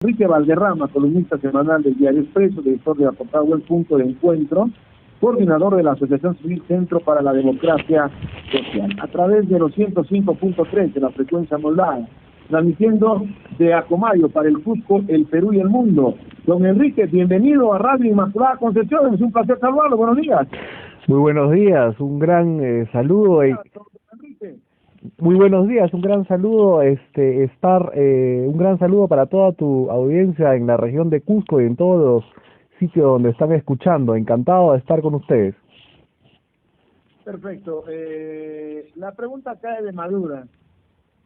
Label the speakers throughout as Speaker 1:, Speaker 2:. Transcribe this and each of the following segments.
Speaker 1: Enrique Valderrama, columnista semanal del Diario Expreso, director de la portada web Punto de Encuentro, coordinador de la Asociación Civil Centro para la Democracia Social, a través de los 105.3 de la frecuencia modulada, transmitiendo de Acomayo para el Cusco, el Perú y el mundo. Don Enrique, bienvenido a Radio Inmaculada Concepción, es un placer saludarlo, buenos días.
Speaker 2: Muy buenos días, un gran saludo. Muy buenos días, un gran saludo, un gran saludo para toda tu audiencia en la región de Cusco y en todos los sitios donde están escuchando. Encantado de estar con ustedes.
Speaker 1: Perfecto. La pregunta cae de madura.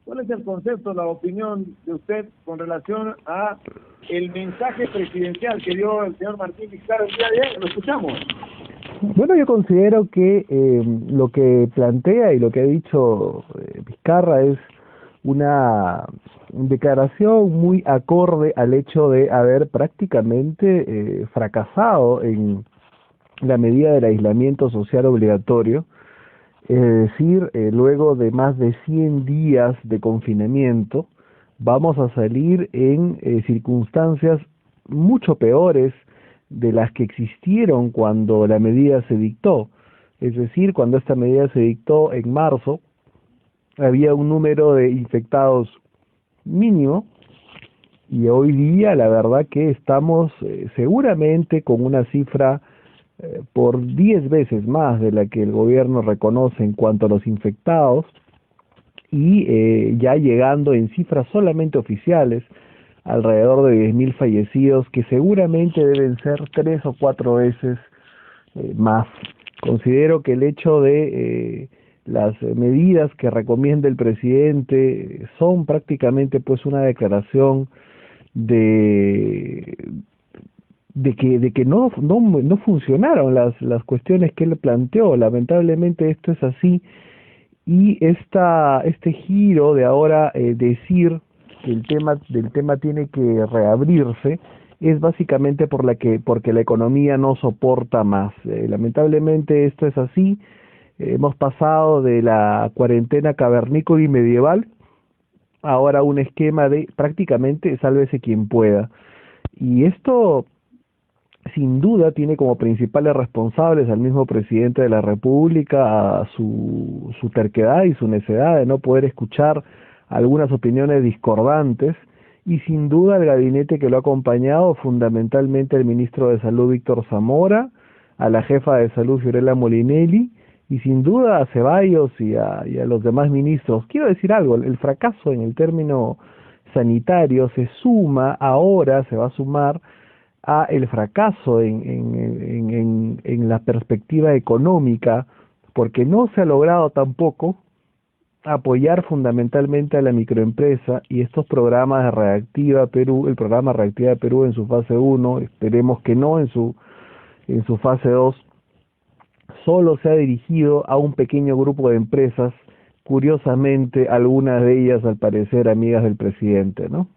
Speaker 1: ¿Cuál es el concepto, la opinión de usted con relación a el mensaje presidencial que dio el señor Martín Vizcarra el día de ayer? Lo escuchamos.
Speaker 2: Bueno, yo considero que lo que plantea y lo que ha dicho Vizcarra es una declaración muy acorde al hecho de haber prácticamente fracasado en la medida del aislamiento social obligatorio. Es decir, luego de más de 100 días de confinamiento, vamos a salir en circunstancias mucho peores de las que existieron cuando la medida se dictó. Es decir, cuando esta medida se dictó en marzo, había un número de infectados mínimo, y hoy día la verdad que estamos seguramente con una cifra por 10 veces más de la que el gobierno reconoce en cuanto a los infectados, y ya llegando en cifras solamente oficiales alrededor de 10.000 fallecidos, que seguramente deben ser 3 o 4 veces más. Considero que el hecho de las medidas que recomienda el presidente son prácticamente pues una declaración de que no funcionaron las cuestiones que él planteó. Lamentablemente esto es así, y este giro de ahora decir que el tema tiene que reabrirse es básicamente porque la economía no soporta más. Lamentablemente esto es así. Hemos pasado de la cuarentena cavernícola y medieval ahora a un esquema de prácticamente sálvese quien pueda, y esto sin duda tiene como principales responsables al mismo presidente de la República, a su terquedad y su necedad de no poder escuchar algunas opiniones discordantes, y sin duda el gabinete que lo ha acompañado, fundamentalmente el ministro de Salud Víctor Zamora, a la jefa de Salud Fiorella Molinelli, y sin duda a Ceballos y a los demás ministros. Quiero decir algo, el fracaso en el término sanitario se va a sumar a el fracaso en la perspectiva económica, porque no se ha logrado tampoco apoyar fundamentalmente a la microempresa, y estos programas de Reactiva Perú, el programa Reactiva Perú en su fase 1, esperemos que no en su fase 2, solo se ha dirigido a un pequeño grupo de empresas, curiosamente algunas de ellas al parecer amigas del presidente, ¿no?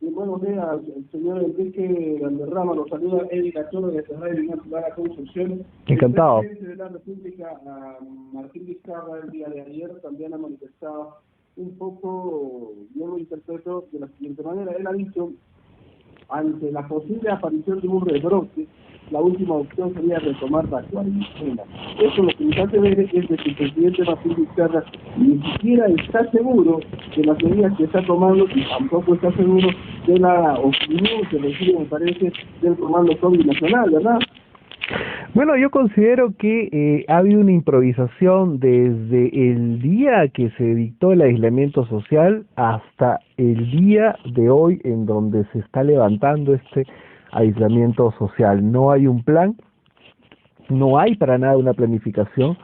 Speaker 1: Buenos días, el señor Enrique Valderrama, los saluda Eddie Cachorro de Radio Inmaculada Concepción.
Speaker 2: Encantado.
Speaker 1: El presidente de la República, Martín Vizcarra, el día de ayer también ha manifestado un poco, yo lo interpreto de la siguiente manera. Él ha dicho, ante la posible aparición de un rebrote, la última opción sería retomar la cuarentena. Eso lo que nos hace ver es de que el presidente Martín Vizcarra ni siquiera está seguro de las medidas que está tomando, y tampoco está seguro de la opinión que recibe, me parece, del Comando COVID Nacional, ¿verdad?
Speaker 2: Bueno, yo considero que ha habido una improvisación desde el día que se dictó el aislamiento social hasta el día de hoy, en donde se está levantando este aislamiento social. No hay un plan, no hay para nada una planificación.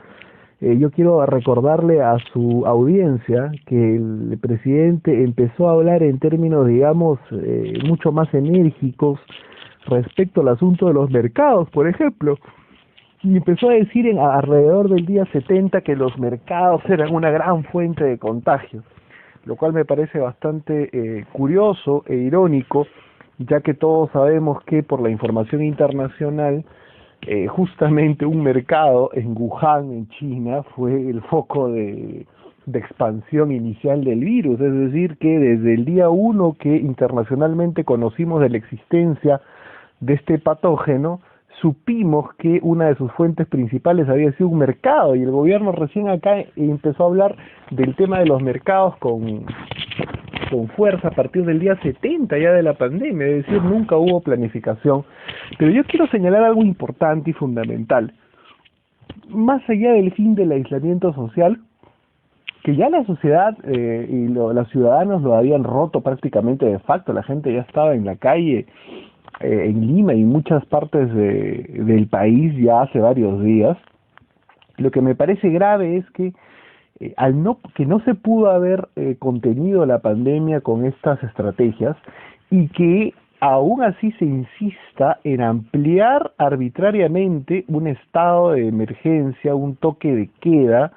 Speaker 2: Yo quiero recordarle a su audiencia que el presidente empezó a hablar en términos, digamos, mucho más enérgicos respecto al asunto de los mercados, por ejemplo, y empezó a decir alrededor del día 70 que los mercados eran una gran fuente de contagios, lo cual me parece bastante curioso e irónico, ya que todos sabemos que por la información internacional, justamente un mercado en Wuhan, en China, fue el foco de de expansión inicial del virus, es decir, que desde el día 1 que internacionalmente conocimos de la existencia de este patógeno, supimos que una de sus fuentes principales había sido un mercado, y el gobierno recién acá empezó a hablar del tema de los mercados con fuerza a partir del día 70 ya de la pandemia, es decir, nunca hubo planificación. Pero yo quiero señalar algo importante y fundamental. Más allá del fin del aislamiento social, que ya la sociedad los ciudadanos lo habían roto prácticamente de facto, la gente ya estaba en la calle, en Lima y en muchas partes del país ya hace varios días. Lo que me parece grave es que que no se pudo haber contenido la pandemia con estas estrategias, y que aún así se insista en ampliar arbitrariamente un estado de emergencia, un toque de queda,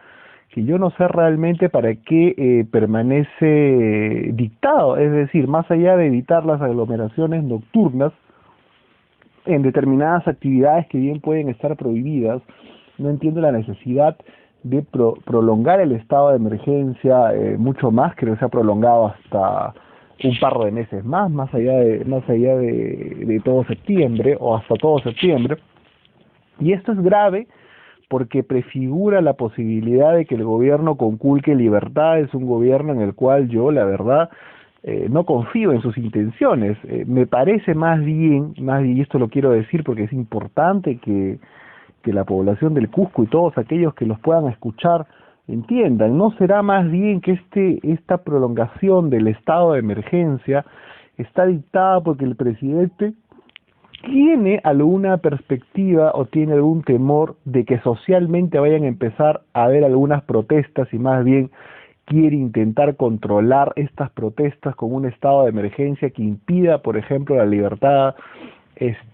Speaker 2: que yo no sé realmente para qué permanece dictado. Es decir, más allá de evitar las aglomeraciones nocturnas en determinadas actividades que bien pueden estar prohibidas, no entiendo la necesidad de prolongar el estado de emergencia mucho más. Creo que se ha prolongado hasta un par de meses más allá de todo septiembre, o hasta todo septiembre. Y esto es grave porque prefigura la posibilidad de que el gobierno conculque libertades, un gobierno en el cual yo, la verdad, no confío en sus intenciones. Me parece más bien, y esto lo quiero decir porque es importante que la población del Cusco y todos aquellos que los puedan escuchar entiendan, ¿no será más bien que esta prolongación del estado de emergencia está dictada porque el presidente tiene alguna perspectiva o tiene algún temor de que socialmente vayan a empezar a haber algunas protestas, y más bien quiere intentar controlar estas protestas con un estado de emergencia que impida, por ejemplo, la libertad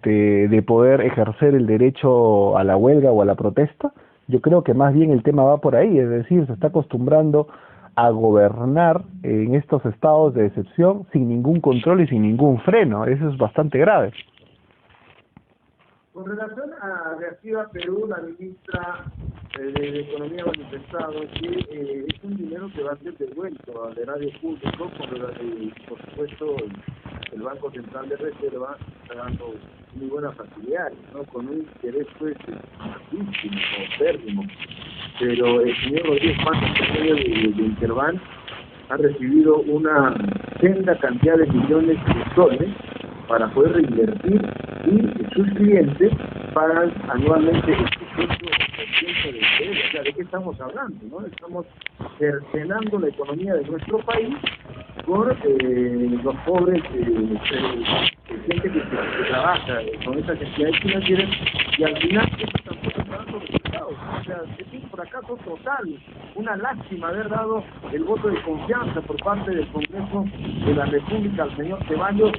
Speaker 2: de poder ejercer el derecho a la huelga o a la protesta? Yo creo que más bien el tema va por ahí, es decir, se está acostumbrando a gobernar en estos estados de excepción sin ningún control y sin ningún freno. Eso es bastante grave.
Speaker 1: Con relación a Reactiva Perú, la ministra de Economía ha manifestado que es un dinero que va a ser devuelto al erario público, por supuesto el Banco Central de Reserva está dando muy buenas facilidades, ¿no? Con un interés pues altísimo o pérrimo. Pero el señor Rodríguez Paz, en medio de Interbank, ha recibido una senda cantidad de millones de soles para poder reinvertir, y sus clientes pagan anualmente el 18% de interés. O sea, ¿de qué estamos hablando, no? Estamos cercenando la economía de nuestro país por los pobres, gente que trabaja con esas entidades financieras, y al final eso tampoco está dando resultados. O sea, es un fracaso total. Una lástima haber dado el voto de confianza por parte del Congreso de la República al señor Ceballos,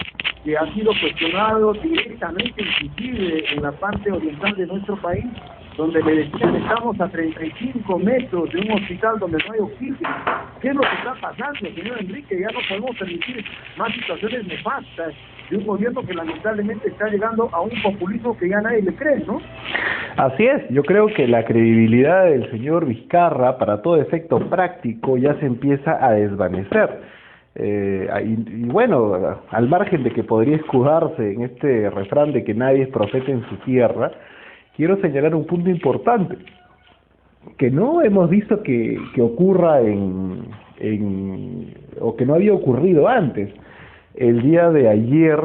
Speaker 1: que ha sido cuestionado directamente, inclusive en la parte oriental de nuestro país, donde le decían estamos a 35 metros de un hospital donde no hay oxígeno. ¿Qué es lo que está pasando, señor Enrique? Ya no podemos permitir más situaciones nefastas de un gobierno que lamentablemente está llegando a un populismo que ya nadie le cree, ¿no?
Speaker 2: Así es, yo creo que la credibilidad del señor Vizcarra, para todo efecto práctico, ya se empieza a desvanecer. Y bueno, al margen de que podría escudarse en este refrán de que nadie es profeta en su tierra, quiero señalar un punto importante que no hemos visto que ocurra o que no había ocurrido antes. El día de ayer,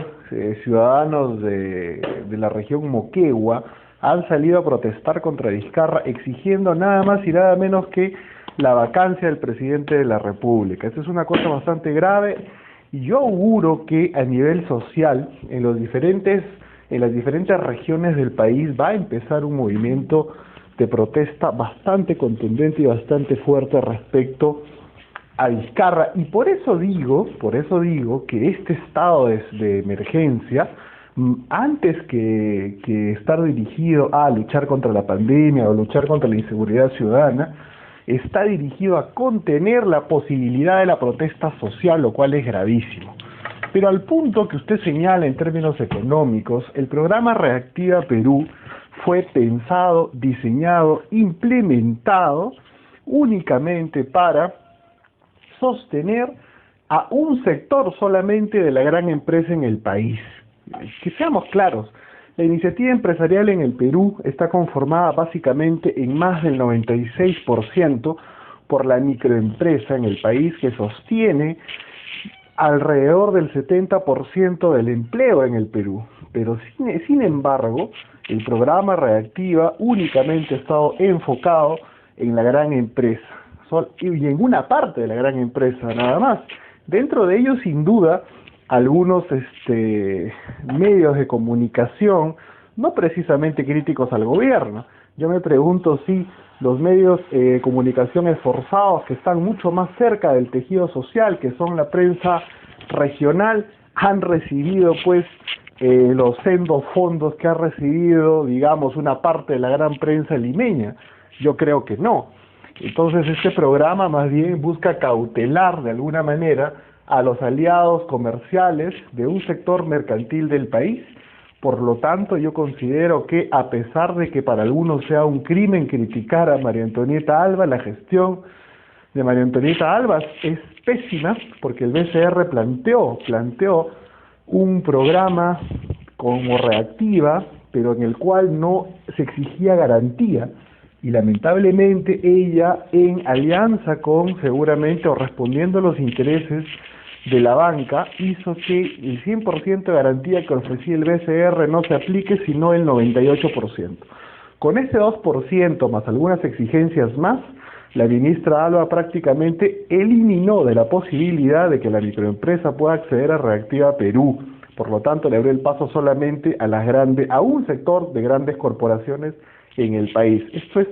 Speaker 2: ciudadanos de la región Moquegua han salido a protestar contra Vizcarra, exigiendo nada más y nada menos que la vacancia del presidente de la República. Esto es una cosa bastante grave, y yo auguro que a nivel social, en las diferentes regiones del país, va a empezar un movimiento de protesta bastante contundente y bastante fuerte respecto a Vizcarra. Y por eso digo que este estado de emergencia, antes que estar dirigido a luchar contra la pandemia o luchar contra la inseguridad ciudadana, está dirigido a contener la posibilidad de la protesta social, lo cual es gravísimo. Pero al punto que usted señala en términos económicos, el programa Reactiva Perú fue pensado, diseñado, implementado únicamente para sostener a un sector solamente de la gran empresa en el país. Que seamos claros, la iniciativa empresarial en el Perú está conformada básicamente en más del 96% por la microempresa en el país, que sostiene alrededor del 70% del empleo en el Perú. Pero sin embargo, el programa Reactiva únicamente ha estado enfocado en la gran empresa, y en una parte de la gran empresa nada más. Dentro de ellos, sin duda, algunos medios de comunicación, no precisamente críticos al gobierno. Yo me pregunto si los medios de comunicación esforzados, que están mucho más cerca del tejido social, que son la prensa regional, han recibido pues los sendos fondos que ha recibido, digamos, una parte de la gran prensa limeña. Yo creo que no. Entonces este programa más bien busca cautelar de alguna manera a los aliados comerciales de un sector mercantil del país. Por lo tanto, yo considero que, a pesar de que para algunos sea un crimen criticar a María Antonieta Alba, la gestión de María Antonieta Alba es pésima, porque el BCR planteó un programa como Reactiva, pero en el cual no se exigía garantía, y lamentablemente ella, en alianza con, seguramente, o respondiendo a los intereses de la banca, hizo que el 100% de garantía que ofrecía el BCR no se aplique, sino el 98%. Con ese 2% más algunas exigencias más, la ministra Alba prácticamente eliminó de la posibilidad de que la microempresa pueda acceder a Reactiva Perú. Por lo tanto, le abrió el paso solamente a un sector de grandes corporaciones en el país. Esto es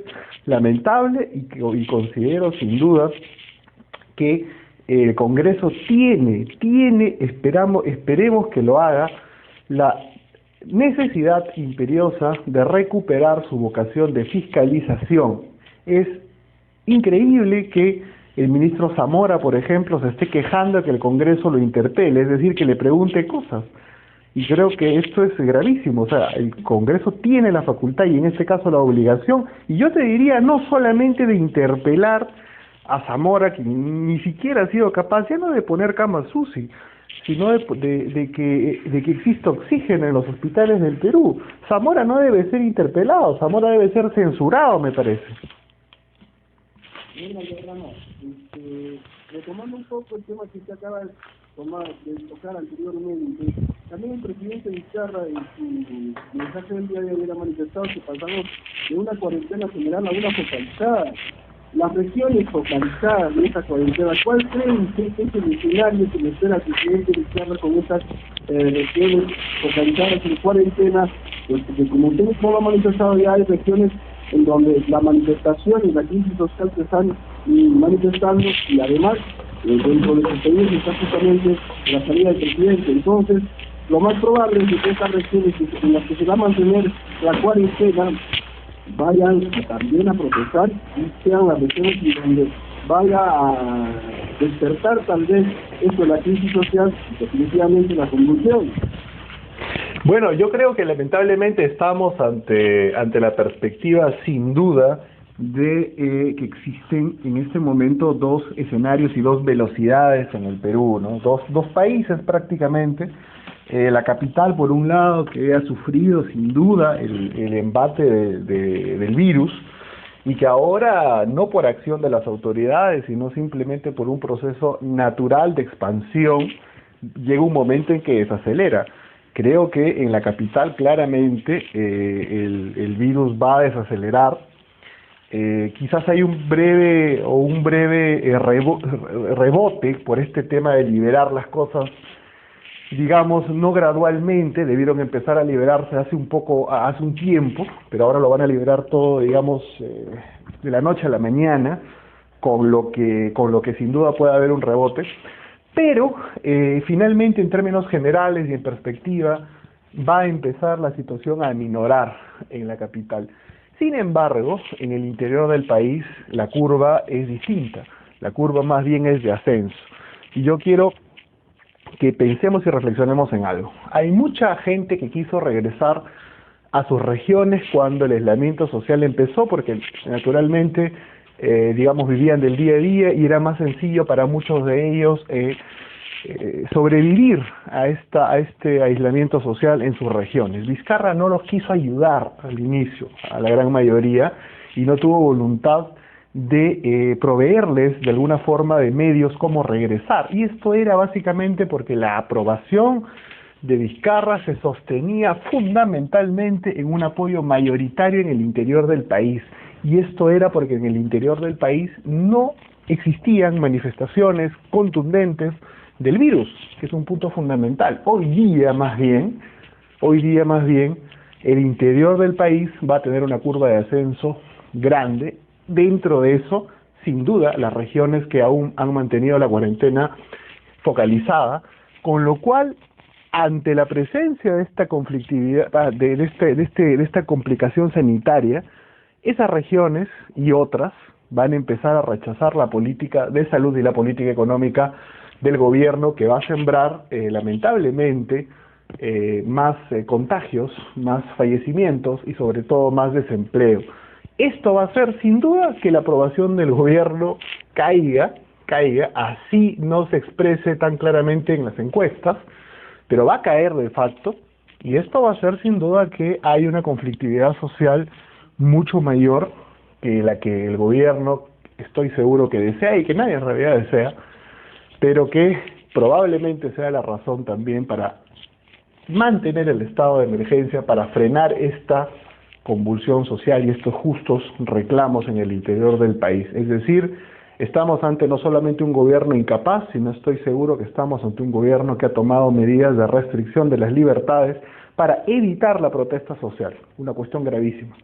Speaker 2: lamentable y considero sin duda que el Congreso esperemos que lo haga, la necesidad imperiosa de recuperar su vocación de fiscalización. Es increíble que el ministro Zamora, por ejemplo, se esté quejando de que el Congreso lo interpele, es decir, que le pregunte cosas. Y creo que esto es gravísimo. O sea, el Congreso tiene la facultad y en este caso la obligación, y yo te diría no solamente de interpelar a Zamora, que ni siquiera ha sido capaz ya no de poner camas UCI, sino de que exista oxígeno en los hospitales del Perú. Zamora no debe ser interpelado, Zamora debe ser censurado, me parece.
Speaker 1: Bueno, retomando un poco el tema que se acaba de tocar anteriormente, también el presidente Vizcarra en su mensaje del día de ayer ha manifestado que pasamos de una cuarentena general a una focalizada. Las regiones focalizadas de esta cuarentena, ¿cuál creen que es el escenario que le espera al presidente Vizcarra con estas regiones focalizadas en cuarentena? Pues porque como usted mismo lo ha manifestado, ya hay regiones en donde la manifestación y la crisis social se están manifestando, y además dentro de sus pedidos está justamente la salida del presidente. Entonces, lo más probable es que estas regiones en las que se va a mantener la cuarentena vayan también a protestar y sean las regiones donde vaya a despertar tal vez esto de la crisis social y definitivamente la convulsión.
Speaker 2: Bueno, yo creo que lamentablemente estamos ante la perspectiva, sin duda, de que existen en este momento dos escenarios y dos velocidades en el Perú, ¿no? Dos países prácticamente. La capital, por un lado, que ha sufrido sin duda el embate del virus, y que ahora, no por acción de las autoridades, sino simplemente por un proceso natural de expansión, llega un momento en que desacelera. Creo que en la capital claramente el virus va a desacelerar. Quizás hay un breve rebote por este tema de liberar las cosas, digamos, no gradualmente. Debieron empezar a liberarse hace un tiempo, pero ahora lo van a liberar todo, digamos, de la noche a la mañana, con lo que sin duda puede haber un rebote. Pero finalmente, en términos generales y en perspectiva, va a empezar la situación a aminorar en la capital. Sin embargo, en el interior del país la curva es distinta, la curva más bien es de ascenso. Y yo quiero que pensemos y reflexionemos en algo. Hay mucha gente que quiso regresar a sus regiones cuando el aislamiento social empezó, porque naturalmente digamos, vivían del día a día y era más sencillo para muchos de ellos sobrevivir a este aislamiento social en sus regiones. Vizcarra no los quiso ayudar al inicio, a la gran mayoría, y no tuvo voluntad de proveerles de alguna forma de medios como regresar. Y esto era básicamente porque la aprobación de Vizcarra se sostenía fundamentalmente en un apoyo mayoritario en el interior del país. Y esto era porque en el interior del país no existían manifestaciones contundentes del virus, que es un punto fundamental. Hoy día más bien, el interior del país va a tener una curva de ascenso grande. Dentro de eso, sin duda, las regiones que aún han mantenido la cuarentena focalizada, con lo cual, ante la presencia de esta conflictividad, de esta complicación sanitaria, esas regiones y otras van a empezar a rechazar la política de salud y la política económica del gobierno, que va a sembrar, lamentablemente, más contagios, más fallecimientos y sobre todo más desempleo. Esto va a hacer sin duda que la aprobación del gobierno caiga, así no se exprese tan claramente en las encuestas, pero va a caer de facto, y esto va a hacer sin duda que hay una conflictividad social mucho mayor que la que el gobierno, estoy seguro que desea y que nadie en realidad desea, pero que probablemente sea la razón también para mantener el estado de emergencia, para frenar esta convulsión social y estos justos reclamos en el interior del país. Es decir, estamos ante no solamente un gobierno incapaz, sino estoy seguro que estamos ante un gobierno que ha tomado medidas de restricción de las libertades para evitar la protesta social, una cuestión gravísima.